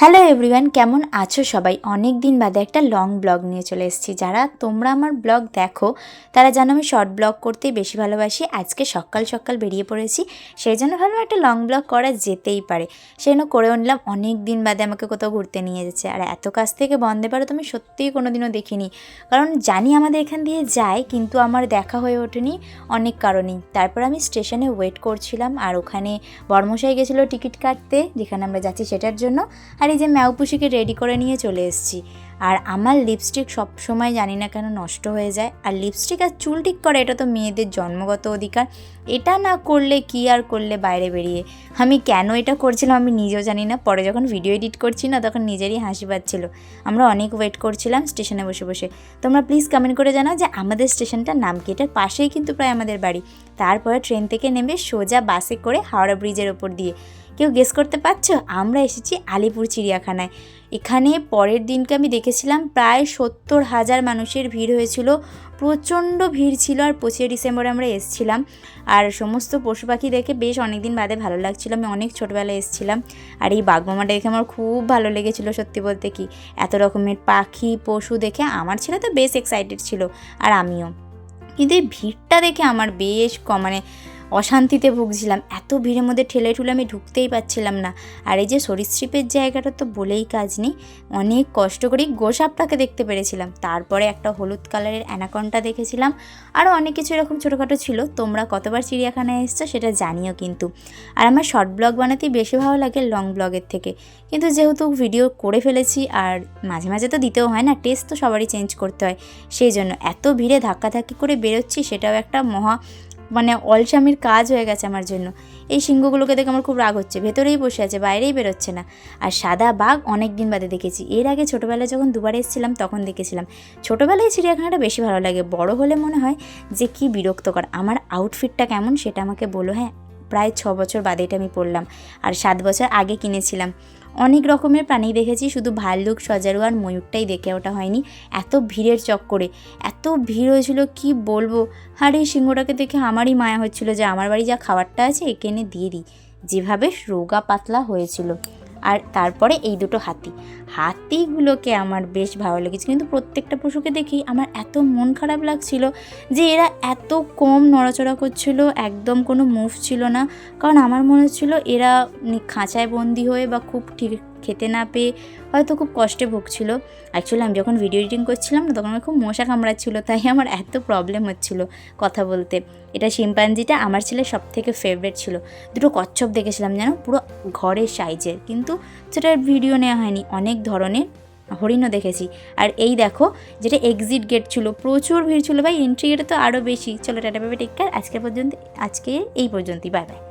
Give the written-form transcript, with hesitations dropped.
Hello everyone, কেমন আছো সবাই? অনেক দিন বাদে একটা লং ব্লগ নিয়ে চলে এসেছি। যারা তোমরা আমার ব্লগ দেখো তারা জানো আমি শর্ট ব্লগ করতেই বেশি ভালোবাসি। আজকে সকাল সকাল বেরিয়ে পড়েছি, সেই জন্য ভাবলাম একটা লং ব্লগ করা যেতেই পারে, সেই জন্য করেও নিলাম। অনেক দিন বাদে আমাকে কোথাও ঘুরতে নিয়ে যাচ্ছে, আর এত কাছ থেকে বন্দে ভারত আমি সত্যিই কোনো দিনও দেখিনি। কারণ জানি আমাদের এখান দিয়ে যায়, কিন্তু আমার দেখা হয়ে ওঠেনি অনেক কারণেই। তারপর আমি স্টেশনে ওয়েট করছিলাম, আর ওখানে বর্মশাই গেছিলো টিকিট কাটতে যেখানে আমরা যাচ্ছি সেটার জন্য। আর এই যে ম্যাউপুষিকে রেডি করে নিয়ে চলে এসেছি। আর আমার লিপস্টিক সব সময় জানি না কেন নষ্ট হয়ে যায়, আর লিপস্টিক আর চুল ঠিক করা এটা তো মেয়েদের জন্মগত অধিকার। এটা না করলে কি আর করলে বাইরে বেরিয়ে। আমি কেন এটা করছিলাম আমি নিজেও জানি না। পরে যখন ভিডিও এডিট করছি না তখন নিজেরই হাসি পাচ্ছিল। আমরা অনেক ওয়েট করছিলাম স্টেশনে বসে বসে। তোমরা প্লিজ কমেন্ট করে জানাও যে আমাদের স্টেশনটার নাম কি। এটার পাশেই কিন্তু প্রায় আমাদের বাড়ি। তারপরে ট্রেন থেকে নেমে সোজা বাসে করে হাওড়া ব্রিজের ওপর দিয়ে। কেউ গেস করতে পারছো? আমরা এসেছি আলিপুর চিড়িয়াখানায়। এখানে পরের দিনকে আমি দেখেছিলাম প্রায় 70,000 মানুষের ভিড় হয়েছিল, প্রচণ্ড ভিড় ছিল। আর 25 ডিসেম্বরে আমরা এসেছিলাম, আর সমস্ত পশু পাখি দেখে বেশ অনেক দিন বাদে ভালো লাগছিলো। আমি অনেক ছোটোবেলায় এসেছিলাম, আর এই বাঘমামাটা দেখে আমার খুব ভালো লেগেছিলো। সত্যি বলতে কি, এত রকমের পাখি পশু দেখে আমার ছেলে তো বেশ এক্সাইটেড ছিল, আর আমিও। কিন্তু এই ভিড়টা দেখে আমার বেশ অশান্তিতে ভুগছিলাম। এত ভিড়ের মধ্যে ঠেলে ঠুলে আমি ঢুকতেই পারছিলাম না। আর এই যে সরীসৃপের জায়গাটা তো বলেই কাজ নেই, অনেক কষ্ট করেই গোসাপটাকে দেখতে পেরেছিলাম। তারপরে একটা হলুদ কালারের অ্যানাকন্ডা দেখেছিলাম, আরও অনেক কিছু এরকম ছোটোখাটো ছিল। তোমরা কতবার চিড়িয়াখানায় এসছো সেটা জানিও কিন্তু। আর আমার শর্ট ব্লগ বানাতেই বেশি ভালো লাগে লং ব্লগের থেকে। কিন্তু যেহেতু ভিডিও করে ফেলেছি, আর মাঝে মাঝে তো দিতেও হয় না, টেস্ট তো সবারই চেঞ্জ করতে হয়, সেই জন্য এত ভিড়ে ধাক্কাধাক্কি করে বেরোচ্ছি, সেটাও একটা অলসামির কাজ হয়ে গেছে আমার জন্য। এই সিংহগুলোকে দেখে আমার খুব রাগ হচ্ছে, ভেতরেই বসে আছে, বাইরেই বেরোচ্ছে না। আর সাদা বাঘ অনেক দিন বাদে দেখেছি। এর আগে ছোটোবেলায় যখন দুবার এসেছিলাম তখন দেখেছিলাম। ছোটোবেলায় চিড়িয়াখানাটা বেশি ভালো লাগে, বড় হলে মনে হয় যে কি বিরক্তকর। আমার আউটফিটটা কেমন সেটা আমাকে বলো। হ্যাঁ, প্রায় 6 বছর বাদে এটা আমি পরলাম, আর 7 বছর আগে কিনেছিলাম। অনেক রকমের প্রাণী দেখেছি, শুধু ভাল্লুক, সজারু আর ময়ূরটাই দেখে ওটা হয়নি। এত ভিড়ের চক্করে এত ভিড় হয়েছিল কি বলবো। আর এই সিংহটাকে দেখে আমারই মায়া হচ্ছিল যে আমার বাড়ি যা খাবারটা আছে একে এনে দিয়ে দিই, যেভাবে রোগা পাতলা হয়েছিল। আর তারপরে এই দুটো হাতিগুলোকে আমার বেশ ভালো লেগেছে, কিন্তু প্রত্যেকটা পশুকে দেখেই আমার এত মন খারাপ লাগছিল যে এরা এত কম নড়াচড়া করছিল, একদম কোনো মুভ ছিল না। কারণ আমার মনে হচ্ছিল এরা খাঁচায় বন্দি হয়ে বা খুব ঠিক খেতে না পেয়ে হয়তো খুব কষ্টে ভুগছিল। অ্যাকচুয়ালি আমি যখন ভিডিও এডিটিং করছিলাম না তখন আমার খুব মশা কামড়াচ্ছিলো, তাই আমার এত প্রবলেম হচ্ছিল কথা বলতে। এটা শিম্পাঞ্জিটা আমার ছেলের সব থেকে ফেভারিট ছিল। দুটো কচ্ছপ দেখেছিলাম যেন, পুরো ঘরের সাইজের, কিন্তু সেটার ভিডিও নেওয়া হয়নি। অনেক ধরনের হরিণও দেখেছি। আর এই দেখো, যেটা এক্সিট গেট ছিল, প্রচুর ভিড় ছিল ভাই। এন্ট্রি গেটে তো আরও বেশি। চলো tata bye bye, take care. আজকে এই পর্যন্তই, বাই বাই।